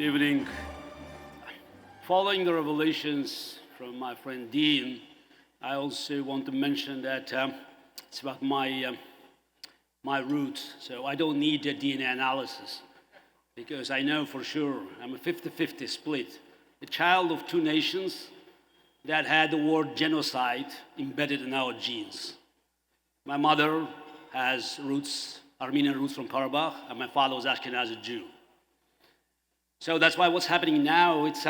evening. Following the revelations from my friend Dean, I also want to mention that it's about my roots. So I don't need a DNA analysis because I know for sure I'm a 50-50 split. A child of two nations that had the word genocide embedded in our genes. My mother has roots, Armenian roots from Karabakh, and my father was Ashkenazi Jew. So that's why what's happening now, it's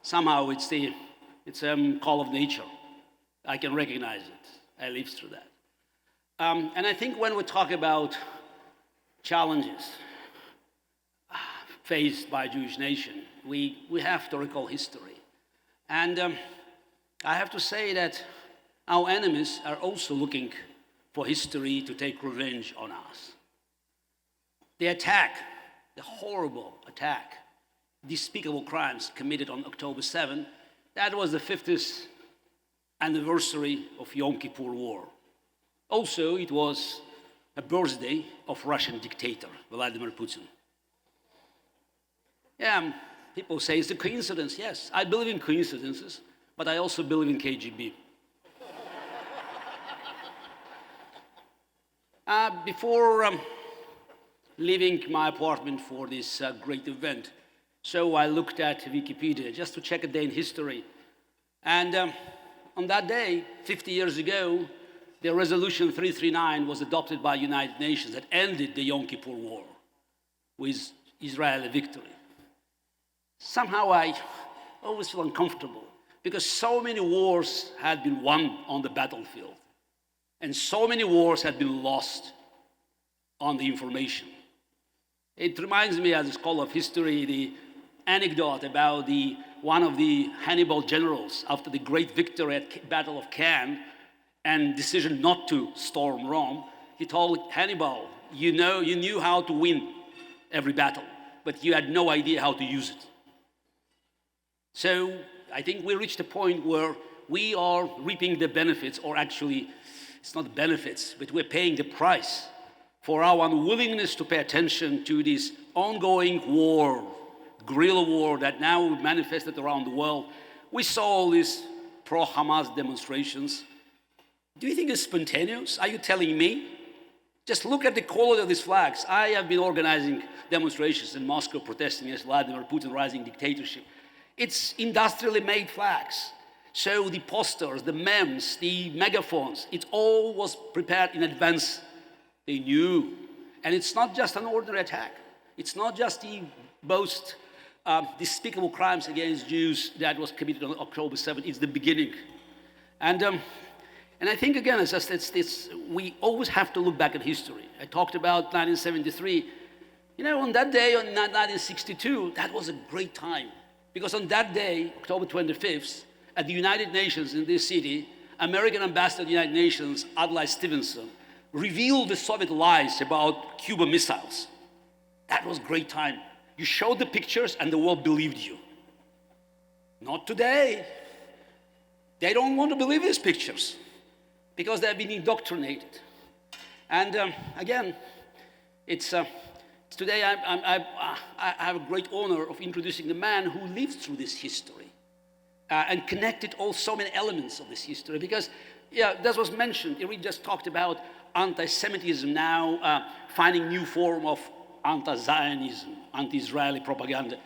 somehow it's a call of nature. I can recognize it. I lived through that. And I think when we talk about challenges faced by Jewish nation, we have to recall history. And I have to say that our enemies are also looking for history to take revenge on us. The attack, the horrible attack, despicable crimes committed on October 7, that was the 50th anniversary of Yom Kippur War. Also, it was a birthday of Russian dictator, Vladimir Putin. Yeah, people say it's a coincidence. Yes, I believe in coincidences, but I also believe in KGB. Before leaving my apartment for this great event, so I looked at Wikipedia just to check a day in history. And on that day, 50 years ago, the resolution 339 was adopted by United Nations that ended the Yom Kippur War with Israeli victory. Somehow I always feel uncomfortable because so many wars had been won on the battlefield and so many wars had been lost on the information. It reminds me, as a scholar of history, the anecdote about one of the Hannibal generals after the great victory at Battle of Cannes and decision not to storm Rome. He told Hannibal, you knew how to win every battle, but you had no idea how to use it. So I think we reached a point where we are reaping the benefits, or actually, it's not the benefits, but we're paying the price for our unwillingness to pay attention to this ongoing war, guerrilla war that now manifested around the world. We saw all these pro-Hamas demonstrations. Do you think it's spontaneous? Are you telling me? Just look at the quality of these flags. I have been organizing demonstrations in Moscow protesting against Vladimir Putin's rising dictatorship. It's industrially made flags. So the posters, the memes, the megaphones, it all was prepared in advance. They knew. And it's not just an ordinary attack. It's not just the most despicable crimes against Jews that was committed on October 7th. It's the beginning. And I think, again, we always have to look back at history. I talked about 1973. On that day, on 1962, that was a great time. Because on that day, October 25th, at the United Nations in this city, American ambassador to the United Nations, Adlai Stevenson, revealed the Soviet lies about Cuban missiles. That was a great time. You showed the pictures and the world believed you. Not today. They don't want to believe these pictures because they've been indoctrinated. And again, today I have a great honor of introducing the man who lived through this history and connected so many elements of this history. Because, that was mentioned. We just talked about anti-Semitism now finding new form of anti-Zionism, anti-Israeli propaganda.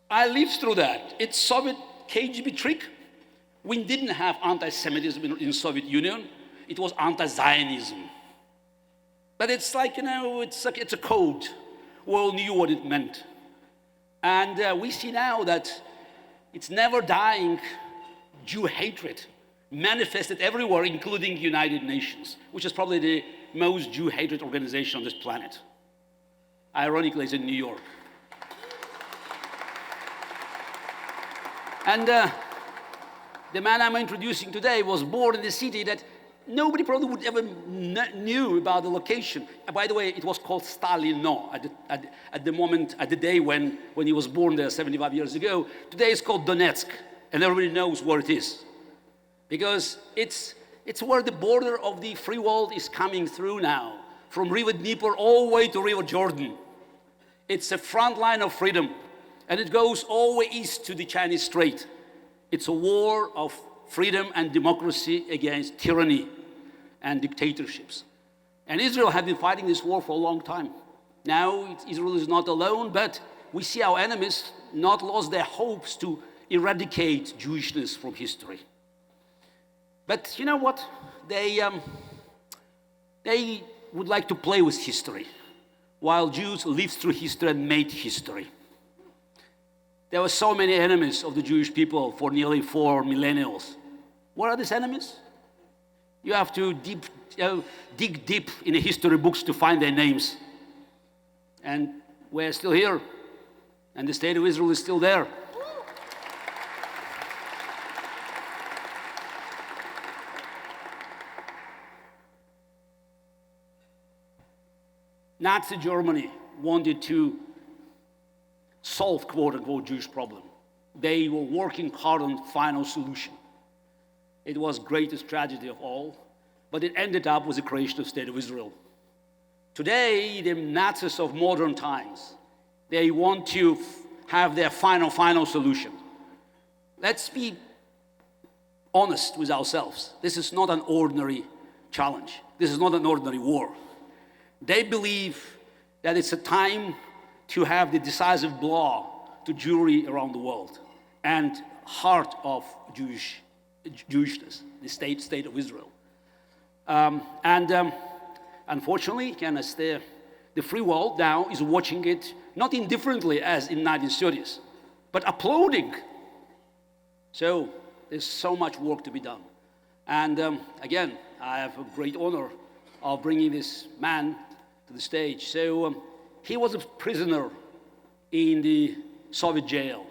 I lived through that. It's Soviet KGB trick. We didn't have anti-Semitism in Soviet Union. It was anti-Zionism. But it's like, it's a code. We all knew what it meant. And we see now that it's never dying Jew hatred manifested everywhere, including United Nations, which is probably the most Jew hatred organization on this planet. Ironically, it's in New York. And the man I'm introducing today was born in the city that nobody probably would ever knew about the location. By the way, it was called Stalino at the day when he was born there 75 years ago. Today it's called Donetsk, and everybody knows where it is. Because it's where the border of the free world is coming through now, from River Dnieper all the way to River Jordan. It's a front line of freedom. And it goes all the way east to the Chinese Strait. It's a war of freedom and democracy against tyranny and dictatorships. And Israel had been fighting this war for a long time. Now Israel is not alone, but we see our enemies not lost their hopes to eradicate Jewishness from history. But you know what? They would like to play with history, while Jews lived through history and made history. There were so many enemies of the Jewish people for nearly 4 millennia. What are these enemies? You have to dig deep in the history books to find their names. And we're still here, and the state of Israel is still there. Nazi Germany wanted to solve, quote-unquote, Jewish problem. They were working hard on final solution. It was greatest tragedy of all, but it ended up with the creation of the State of Israel. Today, the Nazis of modern times, they want to have their final solution. Let's be honest with ourselves. This is not an ordinary challenge. This is not an ordinary war. They believe that it's a time to have the decisive blow to Jewry around the world and heart of Jewishness, the state of Israel. Unfortunately, the free world now is watching it not indifferently as in 1930s, but applauding. So there's so much work to be done. And again, I have a great honor of bringing this man to the stage. So he was a prisoner in the Soviet jail.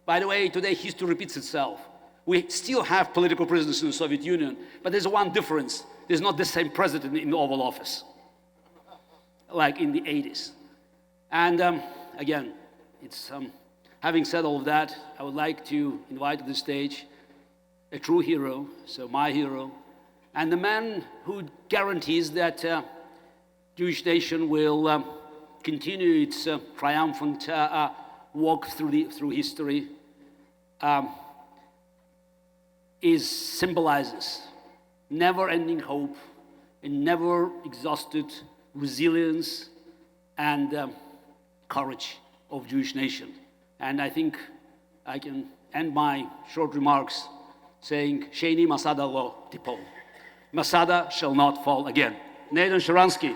By the way, today history repeats itself. We still have political prisoners in the Soviet Union, but there's one difference. There's not the same president in the Oval Office, like in the 80s. And again, having said all of that, I would like to invite to the stage a true hero, so my hero, and the man who guarantees that Jewish nation will continue its triumphant walk through history, symbolizes never-ending hope and never-exhausted resilience and courage of Jewish nation. And I think I can end my short remarks saying, Sheni Masada lo tipol. Masada shall not fall again. Natan Sharansky.